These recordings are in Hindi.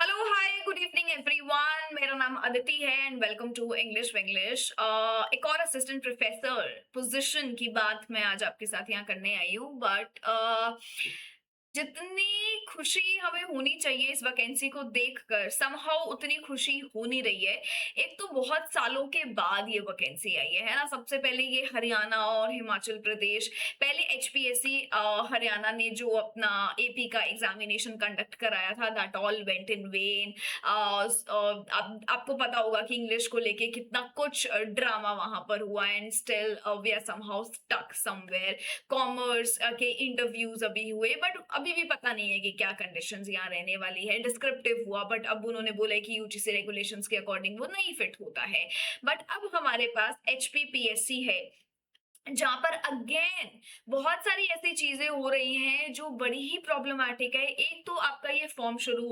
Hello, hi, good evening everyone. मेरा नाम अदिति है and welcome to English Vinglish. एक और असिस्टेंट प्रोफेसर पोजीशन की बात मैं आज आपके साथ यहाँ करने आई हूँ, बट जितनी खुशी हमें होनी चाहिए इस वैकेंसी को देखकर समहाउ उतनी खुशी हो नहीं रही है। एक तो बहुत सालों के बाद ये वैकेंसी आई है ना? सबसे पहले ये हरियाणा और हिमाचल प्रदेश, पहले एचपीएससी हरियाणा ने जो अपना एपी का एग्जामिनेशन कंडक्ट कराया था, that all went in when. आपको पता होगा कि इंग्लिश को लेके कितना कुछ ड्रामा वहां पर हुआ and still we are somehow stuck somewhere. Commerce के इंटरव्यूज अभी हुए, बट अभी भी पता नहीं है कि क्या कंडीशंस यहाँ रहने वाली है। डिस्क्रिप्टिव हुआ, बट अब उन्होंने बोला है कि यूजीसी रेगुलेशंस के अकॉर्डिंग वो नहीं फिट होता है। बट अब हमारे पास एचपीपीएससी है, जहाँ पर अगेन बहुत सारी ऐसी चीजें हो रही हैं जो बड़ी ही प्रॉब्लमैटिक है। एक तो आपका ये फॉर्म शुरू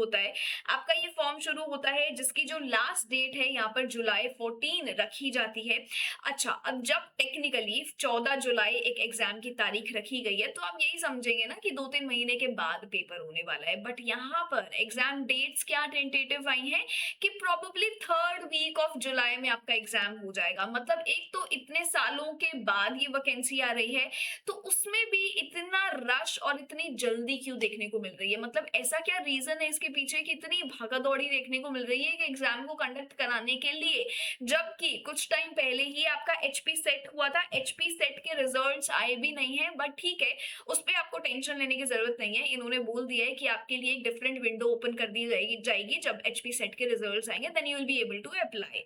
होता है, जिसकी जो लास्ट डेट है यहाँ पर जुलाई 14 रखी जाती है। अच्छा, अब जब टेक्निकली 14 जुलाई एक एग्जाम की तारीख रखी गई है, तो आप यही समझेंगे ना कि 2-3 महीने के बाद पेपर होने वाला है। बट यहाँ पर एग्जाम डेट्स क्या टेंटेटिव आई हैं कि probably third week of July में आपका एग्जाम हो जाएगा। मतलब एक तो इतने सालों के बाद ये वैकेंसी आ रही है, तो उसमें भी इतना रश और इतनी जल्दी क्यों देखने को मिल रही है? मतलब ऐसा क्या रीजन है इसके पीछे कि इतनी भागा-दौड़ी देखने को मिल रही है कि एग्जाम को कंडक्ट कराने के लिए, जबकि कुछ टाइम पहले ही आपका एचपी सेट हुआ था। एचपी सेट के रिजल्ट्स आए भी नहीं है, बट ठीक है, उस पे आपको टेंशन लेने की जरूरत नहीं है। इन्होंने बोल दिया है कि आपके लिए एक डिफरेंट विंडो ओपन कर दी जाएगी जब एचपी सेट के रिजल्ट्स आएंगे, then you will be able to apply.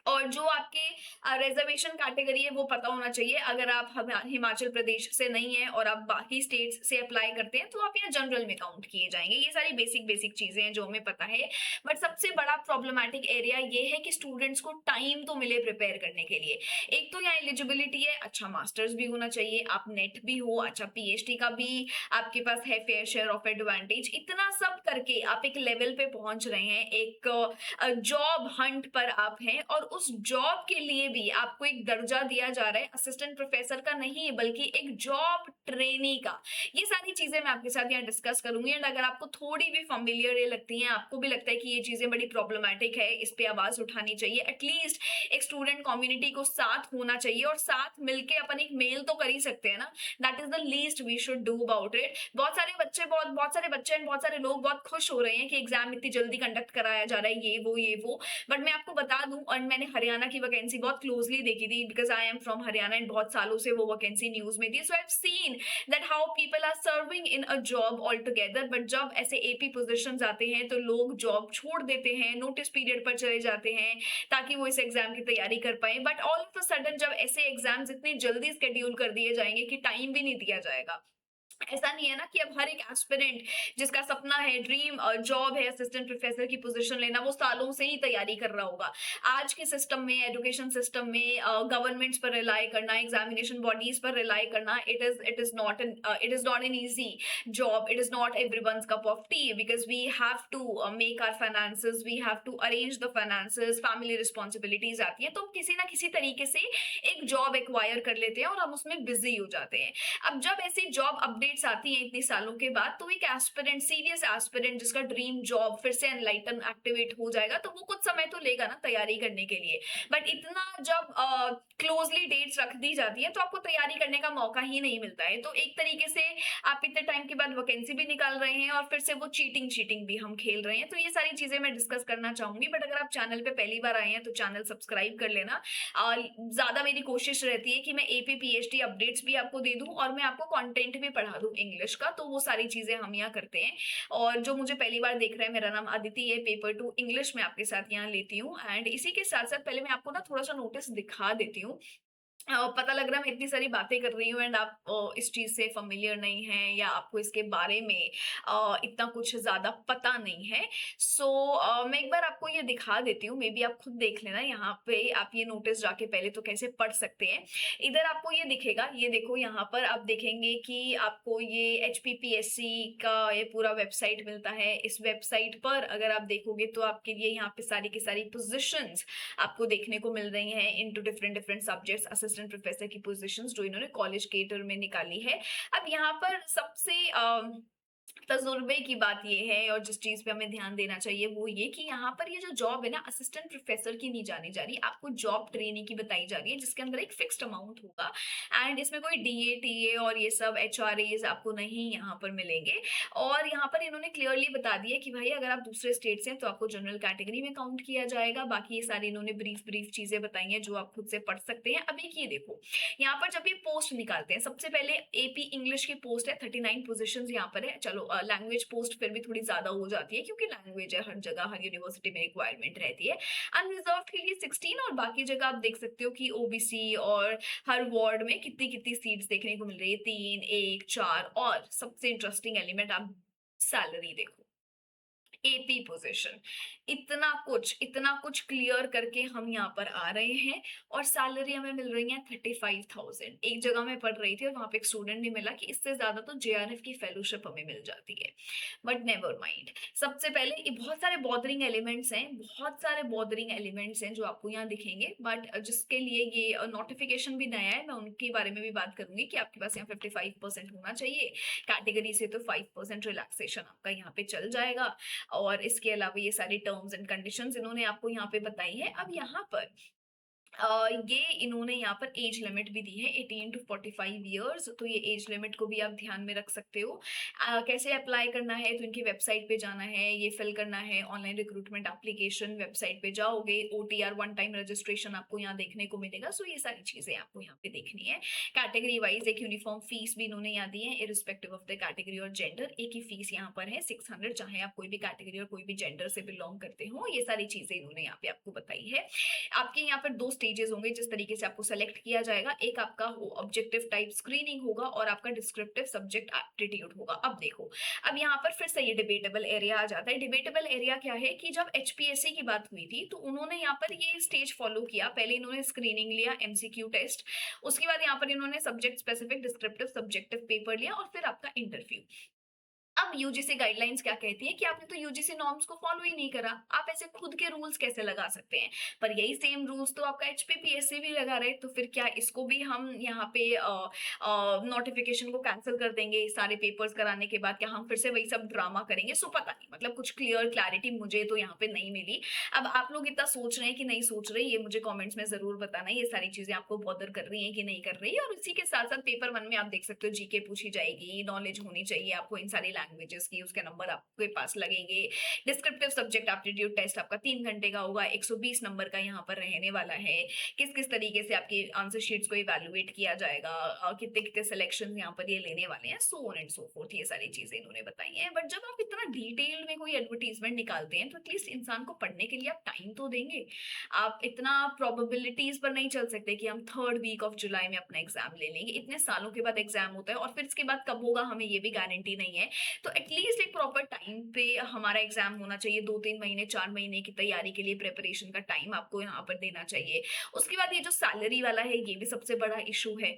और जो आपके रिजर्वेशन कैटेगरी है वो पता होना चाहिए। अगर आप हिमाचल प्रदेश से नहीं है और आप बाकी स्टेट्स से अप्लाई करते हैं, तो आप यहाँ जनरल में काउंट किए जाएंगे। ये सारी बेसिक बेसिक चीजें हैं जो हमें पता है। बट सबसे बड़ा प्रॉब्लमैटिक एरिया ये है कि स्टूडेंट्स को टाइम तो मिले प्रिपेयर करने के लिए। एक तो यहाँ एलिजिबिलिटी है, अच्छा मास्टर्स भी होना चाहिए, आप नेट भी हो, अच्छा पीएचडी का भी आपके पास है फेयर शेयर ऑफ एडवांटेज। इतना सब करके आप एक लेवल पे पहुंच रहे हैं, एक जॉब हंट पर आप हैं, और उस जॉब के लिए भी आपको एक दर्जा दिया जा रहा है, असिस्टेंट प्रोफेसर का नहीं बल्कि एक जॉब ट्रेनी का। ये सारी चीजें मैं आपके साथ यहाँ डिस्कस करूंगी, एंड अगर आपको थोड़ी भी फैमिलियर ये लगती हैं, आपको भी लगता है कि ये चीजें बड़ी प्रॉब्लमैटिक है, इस पे आवाज उठानी चाहिए, एटलीस्ट एक स्टूडेंट कम्युनिटी को साथ होना चाहिए और साथ मिलके अपन एक मेल तो कर ही सकते हैं ना। That is the least we should do about it. बहुत सारे बच्चे एंड बहुत सारे लोग बहुत खुश हो रहे हैं कि एग्जाम इतनी जल्दी कंडक्ट कराया जा रहा है, ये वो। बट मैं आपको बता दूं, और मैंने हरियाणा की वैकेंसी बहुत क्लोजली देखी थी because I am from Haryana and बहुत सालों से वो वैकेंसी न्यूज में थी। So I have seen that how people are serving in a job all together. But जब ऐसे एपी पोजीशंस आते हैं तो लोग जॉब छोड़ देते हैं, नोटिस पीरियड पर चले जाते हैं ताकि वो इस एग्जाम की तैयारी कर पाए। But all of a sudden जब ऐसे एग्जाम्स इतनी जल्दी स्केड्यूल कर दिए जाएंगे कि टाइम भी नहीं दिया जाएगा। ऐसा नहीं है ना कि अब हर एक एस्पिरेंट जिसका सपना है, ड्रीम जॉब है असिस्टेंट प्रोफेसर की पोजीशन लेना, वो सालों से ही तैयारी कर रहा होगा। आज के सिस्टम में, एजुकेशन सिस्टम में गवर्नमेंट्स पर रिलाई करना, एग्जामिनेशन बॉडीज पर रिलाई करना, it is not an easy job, it is not everyone's cup of tea, because we have to make our finances, we have to arrange the finances, family responsibilities आती है, तो हम किसी ना किसी तरीके से एक जॉब एक्वायर कर लेते हैं और हम उसमें बिजी हो जाते हैं। अब जब ऐसी जॉब अपडेट्स आती हैं इतनी सालों के बाद, तो एक एस्पिरेंट, सीरियस एस्पिरेंट जिसका ड्रीम जॉब फिर से एनलाइटन एक्टिवेट हो जाएगा, तो वो कुछ समय तो लेगा ना तैयारी करने के लिए। बट इतना जब क्लोजली डेट्स रख दी जाती है तो आपको तैयारी करने का मौका ही नहीं मिलता है। तो एक तरीके से आप इतने टाइम के बाद वैकेंसी भी निकाल रहे हैं और फिर से वो चीटिंग चीटिंग भी हम खेल रहे हैं। तो ये सारी चीजें मैं डिस्कस करना चाहूंगी। बट अगर आप चैनल पे पहली बार आए हैं तो चैनल सब्सक्राइब कर लेना। ज्यादा मेरी कोशिश रहती है कि मैं एपी पीएचडी अपडेट्स भी आपको दे दूं और मैं आपको कंटेंट भी पढ़ा दूं इंग्लिश का, तो वो सारी चीजें हम यहाँ करते हैं। और जो मुझे पहली बार देख रहे हैं, मेरा नाम अदिति है, पेपर 2 इंग्लिश में आपके साथ यहाँ लेती हूँ। एंड इसी के साथ साथ पहले मैं आपको ना थोड़ा सा नोटिस दिखा देती हूँ। पता लग रहा है मैं इतनी सारी बातें कर रही हूँ एंड आप इस चीज से familiar नहीं हैं, या आपको इसके बारे में इतना कुछ ज्यादा पता नहीं है। सो मैं एक बार आपको ये दिखा देती हूँ, मे बी आप खुद देख लेना। यहाँ पे आप ये नोटिस जाके पहले तो कैसे पढ़ सकते हैं। इधर आपको ये दिखेगा, ये देखो, यहाँ पर आप देखेंगे कि आपको ये एचपीपीएससी का ये पूरा वेबसाइट मिलता है। इस वेबसाइट पर अगर आप देखोगे तो आपके लिए यहाँ पे सारी की सारी पोजिशंस आपको देखने को मिल रही हैं into different different subjects, assistant professor की पोजीशंस जो इन्होंने कॉलेज केटर में निकाली है। अब यहाँ पर सबसे तजुर्बे की बात ये है और जिस चीज़ पे हमें ध्यान देना चाहिए वो ये कि यहाँ पर ये जो जॉब है ना असिस्टेंट प्रोफेसर की नहीं जानी जा रही, आपको जॉब ट्रेनी की बताई जा रही है जिसके अंदर एक फिक्स्ड अमाउंट होगा एंड इसमें कोई डीए, टीए और ये सब एचआरएज़ आपको नहीं यहाँ पर मिलेंगे। और यहाँ पर इन्होंने क्लियरली बता दिया कि भाई अगर आप दूसरे स्टेट से हैं तो आपको जनरल कैटेगरी में काउंट किया जाएगा। बाकी ये सारी इन्होंने ब्रीफ चीज़ें बताई हैं जो आप खुद से पढ़ सकते हैं। अब एक ये देखो, यहाँ पर जब ये पोस्ट निकालते हैं सबसे पहले एपी इंग्लिश की पोस्ट है, 39 पोजीशंस यहाँ पर है। चलो लैंग्वेज पोस्ट फिर भी थोड़ी ज्यादा हो जाती है क्योंकि लैंग्वेज है, हर जगह हर यूनिवर्सिटी में रिक्वायरमेंट रहती है। अनरिजर्व के लिए 16 और बाकी जगह आप देख सकते हो कि ओबीसी और हर वार्ड में कितनी कितनी सीट्स देखने को मिल रही है, 3, 1, 4। और सबसे इंटरेस्टिंग एलिमेंट आप सैलरी देखो, एपी पोजीशन, इतना कुछ क्लियर करके हम यहाँ पर आ रहे हैं और सैलरी हमें मिल रही है 35,000। एक जगह मैं पढ़ रही थी और वहां पे एक स्टूडेंट ने मिला कि इससे ज्यादा तो जेआरएफ की फेलोशिप हमें मिल जाती है। बट नेवर माइंड, सबसे पहले ये बहुत सारे बॉदरिंग एलिमेंट्स हैं जो आपको यहाँ दिखेंगे, बट जिसके लिए ये नोटिफिकेशन भी नया है मैं उनके बारे में भी बात करूंगी कि आपके पास यहाँ 55% होना चाहिए। कैटेगरी से तो 5% रिलैक्सेशन आपका यहाँ पे चल जाएगा। और इसके अलावा ये सारी टर्म्स एंड कंडीशंस इन्होंने आपको यहाँ पे बताई है। अब यहाँ पर ये इन्होंने यहाँ पर एज लिमिट भी दी है 18 टू 45 इयर्स, तो ये एज लिमिट को भी आप ध्यान में रख सकते हो। कैसे अप्लाई करना है, तो इनकी वेबसाइट पे जाना है, ये फिल करना है ऑनलाइन रिक्रूटमेंट एप्लीकेशन, वेबसाइट पे जाओगे, ओटीआर वन टाइम रजिस्ट्रेशन आपको यहाँ देखने को मिलेगा। सो ये सारी चीजें आपको यहाँ पे देखनी है। कैटेगरी वाइज एक यूनिफॉर्म फीस भी इन्होंने यहाँ दी है, इरिस्पेक्टिव ऑफ द कैटेगरी और जेंडर एक ही फीस यहाँ पर है 600, चाहे आप कोई भी कैटेगरी और कोई भी जेंडर से बिलोंग करते हो। ये सारी चीजें इन्होंने यहाँ पे आपको बताई है। आपके यहाँ पर दो स्टेजेस होंगे जिस तरीके से आपको सेलेक्ट किया जाएगा, एक आपका ऑब्जेक्टिव टाइप स्क्रीनिंग होगा और आपका डिस्क्रिप्टिव सब्जेक्ट एप्टीट्यूड होगा। अब देखो, अब यहाँ पर फिर से ये डिबेटेबल एरिया आ जाता है। डिबेटेबल एरिया क्या है कि जब एचपीएससी की बात हुई थी तो उन्होंने यहाँ पर ये स्टेज फॉलो किया, पहले इन्होंने स्क्रीनिंग लिया, एमसीक्यू टेस्ट, उसके बाद यहाँ पर इन्होंने subject specific descriptive subjective paper लिया और फिर आपका इंटरव्यू। अब यूजीसी गाइडलाइंस क्या कहती है कि आपने तो यूजीसी नॉर्म्स को फॉलो ही नहीं करा, आप ऐसे खुद के रूल्स कैसे लगा सकते हैं। पर यही सेम रूल्स तो आपका एचपीपीएससी भी लगा रहे, तो फिर क्या इसको भी हम यहाँ पे नोटिफिकेशन को कैंसिल कर देंगे सारे पेपर्स कराने के बाद, क्या हम फिर से वही सब ड्रामा करेंगे। सो पता नहीं, मतलब कुछ क्लियर क्लैरिटी मुझे तो यहाँ पे नहीं मिली। अब आप लोग इतना सोच रहे हैं कि नहीं सोच रहे, ये मुझे कॉमेंट्स में जरूर बताना ये सारी चीजें आपको बॉदर कर रही है कि नहीं कर रही है। और इसी के साथ साथ पेपर 1 में आप देख सकते हो जीके पूछी जाएगी, नॉलेज होनी चाहिए आपको इन सारी लैंग्वेजेस की, उसके नंबर आपके पास लगेंगे। डिस्क्रिप्टिव सब्जेक्ट एप्टीट्यूड टेस्ट आपका 3 घंटे का होगा, 120 नंबर का यहाँ पर रहने वाला है। किस किस तरीके से आपकी आंसर शीट्स को इवैल्यूएट किया जाएगा, कितने कितने सिलेक्शन यहाँ पर ये लेने वाले हैं, so on and so fourth, ये सारी चीजें इन्होंने बताई हैं। बट जब आप इतना डिटेल में कोई एडवर्टीजमेंट निकालते हैं तो एटलीस्ट इंसान को पढ़ने के लिए आप टाइम तो देंगे। आप इतना प्रोबेबिलिटीज पर नहीं चल सकते कि हम 3rd वीक ऑफ जुलाई में अपना एग्जाम ले लेंगे। इतने सालों के बाद एग्जाम होता है और फिर इसके बाद कब होगा हमें ये भी गारंटी नहीं है। तो एटलीस्ट एक प्रॉपर टाइम पे हमारा एग्जाम होना चाहिए, 2-3 महीने 4 महीने की तैयारी के लिए प्रिपरेशन का टाइम आपको यहाँ पर देना चाहिए। उसके बाद ये जो सैलरी वाला है ये भी सबसे बड़ा इशू है,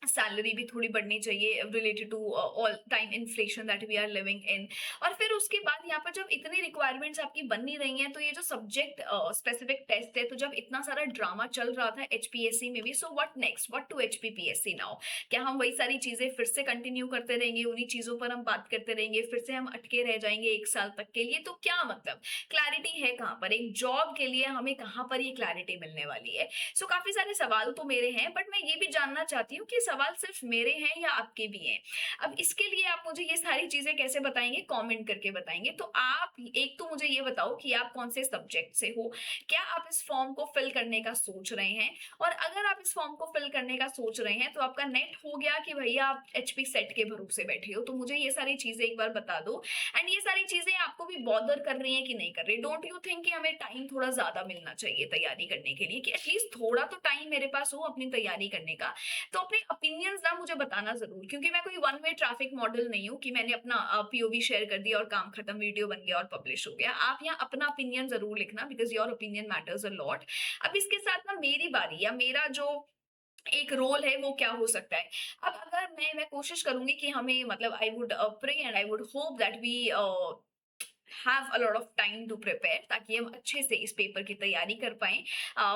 सैलरी भी थोड़ी बढ़नी चाहिए related to all time inflation that we are living in. और फिर उसके बाद यहाँ पर जब इतनी रिक्वायरमेंट्स आपकी बन नहीं रही हैं तो ये जो सब्जेक्ट स्पेसिफिक टेस्ट है, तो जब इतना सारा ड्रामा चल रहा था एचपीएससी में भी, so what next, what to HPPSC now, क्या हम वही सारी चीजें फिर से कंटिन्यू करते रहेंगे, उन्हीं चीजों पर हम बात करते रहेंगे, फिर से हम अटके रह जाएंगे 1 साल तक के लिए। तो क्या मतलब क्लैरिटी है कहाँ पर, एक जॉब के लिए हमें कहाँ पर ये क्लैरिटी मिलने वाली है। सो काफी सारे सवाल तो मेरे हैं, बट मैं ये भी जानना चाहती हूँ कि सवाल सिर्फ मेरे हैं या आपके भी हैं। अब इसके लिए आप मुझे ये सारी चीजें कैसे बताएंगे, कमेंट करके बताएंगे। तो आप एक तो मुझे ये बताओ कि आप कौन से सब्जेक्ट से हो, क्या आप इस फॉर्म को फिल करने का सोच रहे हैं, और अगर आप इस फॉर्म को फिल करने का सोच रहे हैं तो आपका नेट हो गया कि भैया आप एचपी सेट के भरोसे बैठे हो, तो मुझे ये सारी चीजें एक बार बता दो। एंड ये सारी चीजें आपको भी बॉदर कर रही है कि नहीं कर रही। डोंट यू थिंक कि हमें टाइम थोड़ा ज्यादा मिलना चाहिए तैयारी करने के लिए, कि एटलीस्ट थोड़ा तो टाइम मेरे पास हो अपनी तैयारी करने का। तो अपने ओपिनियंस ना मुझे बताना जरूर, क्योंकि मैं कोई वन वे ट्रैफिक मॉडल नहीं हूँ कि मैंने अपना पीओवी शेयर कर दिया और काम खत्म, वीडियो बन गया और पब्लिश हो गया। आप यहाँ अपना ओपिनियन जरूर लिखना, because your opinion matters a lot. अब इसके साथ ना मेरी बारी या मेरा जो एक रोल है वो क्या हो सकता है। अब अगर मैं कोशिश करूंगी कि हमें, मतलब I would pray and I would hope that we have a lot of time to prepare, ताकि हम अच्छे से इस पेपर की तैयारी कर पाएँ।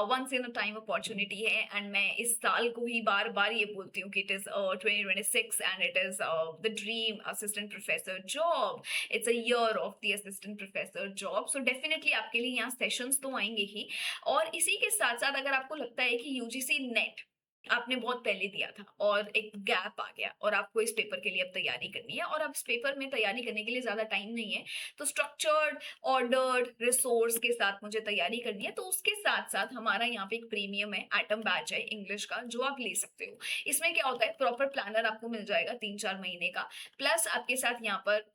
Once in a time opportunity है, एंड मैं इस साल को ही बार-बार ये बोलती हूँ कि it is 2026 and it is the dream assistant professor job. It's a year of the assistant professor job. So definitely आपके लिए यहाँ सेशंस तो आएँगे ही, और इसी के साथ-साथ अगर आपको लगता है कि यूजीसी नेट आपने बहुत पहले दिया था और एक गैप आ गया और आपको इस पेपर के लिए अब तैयारी करनी है, और अब इस पेपर में तैयारी करने के लिए ज़्यादा टाइम नहीं है, तो स्ट्रक्चर्ड, ऑर्डर्ड, रिसोर्स के साथ मुझे तैयारी करनी है, तो उसके साथ-साथ हमारा यहाँ पे एक प्रीमियम है, एटम बैच है इंग्लिश का, जो आप ले सकते हो। इसमें क्या होता है, प्रॉपर प्लानर आपको मिल जाएगा 3-4 महीने का, प्लस आपके साथ यहाँ पर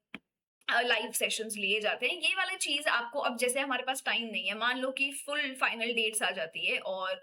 लाइव सेशंस लिए जाते हैं। ये वाली चीज़ आपको, अब जैसे हमारे पास टाइम नहीं है, मान लो कि फुल फाइनल डेट्स आ जाती है और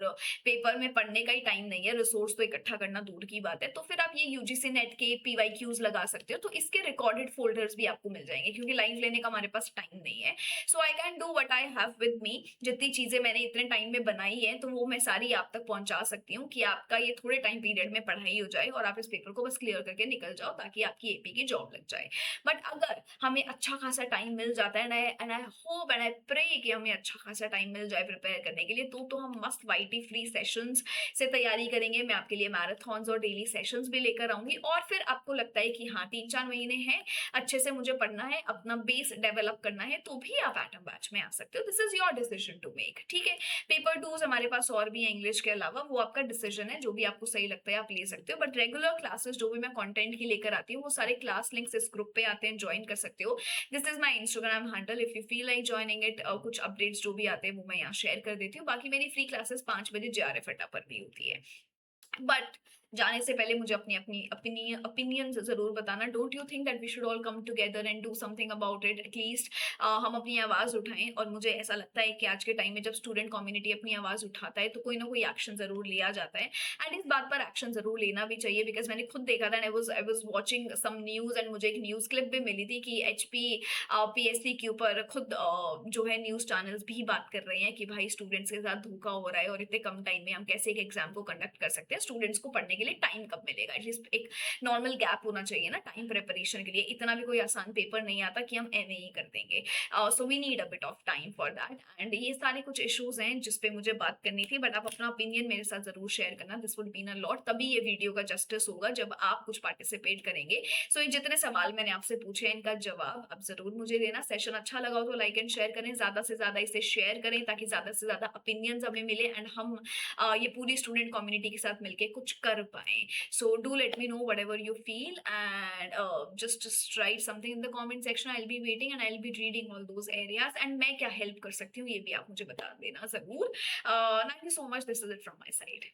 पेपर में पढ़ने का ही टाइम नहीं है, रिसोर्स तो इकट्ठा करना दूर की बात है, तो फिर आप ये यूजीसी नेट के पीवाईक्यूज लगा सकते हो, तो इसके रिकॉर्डेड फोल्डर्स भी आपको मिल जाएंगे, क्योंकि लाइव लेने का हमारे पास टाइम नहीं है। So I can do what I have with me. जितनी चीजें मैंने इतने टाइम में बनाई है, तो वो मैं सारी आप तक पहुंचा सकती हूँ, कि आपका ये थोड़े टाइम पीरियड में पढ़ाई हो जाए और आप इस पेपर को बस क्लियर करके निकल जाओ, ताकि आपकी एपी की जॉब लग जाए। बट अगर हमें अच्छा खासा टाइम मिल जाता है, and I hope and I pray कि हमें अच्छा खासा टाइम मिल जाए प्रिपेयर करने के लिए, तो हम मस्त वाईटी फ्री सेशंस से तैयारी करेंगे। मैं आपके लिए मैराथन्स और डेली सेशंस भी लेकर आऊंगी, और फिर आपको लगता है कि हाँ 3-4 महीने हैं, अच्छे से मुझे पढ़ना है, अपना बेस डेवलप करना है, तो भी आप एटम बैच में आ सकते हो। This is your decision to make, ठीक है। पेपर टूज हमारे पास और भी है इंग्लिश के अलावा, वो आपका डिसीजन है, जो भी आपको सही लगता है आप ले सकते हो। बट रेगुलर क्लासेस जो भी मैं कंटेंट की लेकर आती हूँ, वो सारे क्लास लिंक्स इस ग्रुप पे आते हैं, ज्वाइन कर सकते हो। This is my Instagram handle, if you feel like joining it. कुछ अपडेट्स जो भी आते हैं वो मैं यहाँ शेयर कर देती हूँ। बाकी मेरी फ्री क्लासेस 5 बजे जेआरएफ अड्डा पर भी होती है। बट जाने से पहले मुझे अपनी अपनी ओपिनियंस जरूर बताना। Don't you think that we should all come together and do something about it? At least हम अपनी आवाज उठाएं, और मुझे ऐसा लगता है कि आज के टाइम में जब स्टूडेंट कम्युनिटी अपनी आवाज उठाता है, तो कोई ना कोई एक्शन जरूर लिया जाता है, एंड इस बात पर एक्शन जरूर लेना भी चाहिए। बिकॉज मैंने खुद देखा था, I was watching some news, and मुझे एक न्यूज क्लिप भी मिली थी कि एचपी पीएससी के ऊपर खुद जो है न्यूज चैनल्स भी बात कर रहे हैं कि भाई स्टूडेंट्स के साथ धोखा हो रहा है, और इतने कम टाइम में हम कैसे एक एग्जाम को कंडक्ट कर सकते हैं, स्टूडेंट्स को पढ़ने के लिए टाइम कब मिलेगा? एटलीस्ट एक नॉर्मल गैप होना चाहिए ना टाइम प्रिपरेशन के लिए। इतना भी कोई आसान पेपर नहीं आता कि हम एमए ही कर देंगे। So we need a bit of time for that, and ये सारे कुछ इश्यूज हैं जिसपे मुझे बात करनी थी। बट आप अपना ओपिनियन मेरे साथ जरूर शेयर करना, this would been a lot. तभी ये वीडियो का जस्टिस होगा जब आप कुछ पार्टिसिपेट करेंगे। सो ये जितने सवाल मैंने आपसे पूछे हैं, इनका जवाब आप जरूर मुझे देना। सेशन अच्छा लगा हो तो लाइक एंड शेयर करें, ज्यादा से ज्यादा इसे शेयर करें, ताकि ज्यादा से ज्यादा ओपिनियंस हमें मिले, एंड हम ये पूरी स्टूडेंट कम्युनिटी के साथ मिलके कुछ कर पाए। So do let me know whatever you feel, and just write something in the comment section. I'll be waiting and I'll be reading all those areas, and मैं क्या help कर सकती हूँ ये भी आप मुझे बता देना जरूर। Thank you so much. This is it from my side.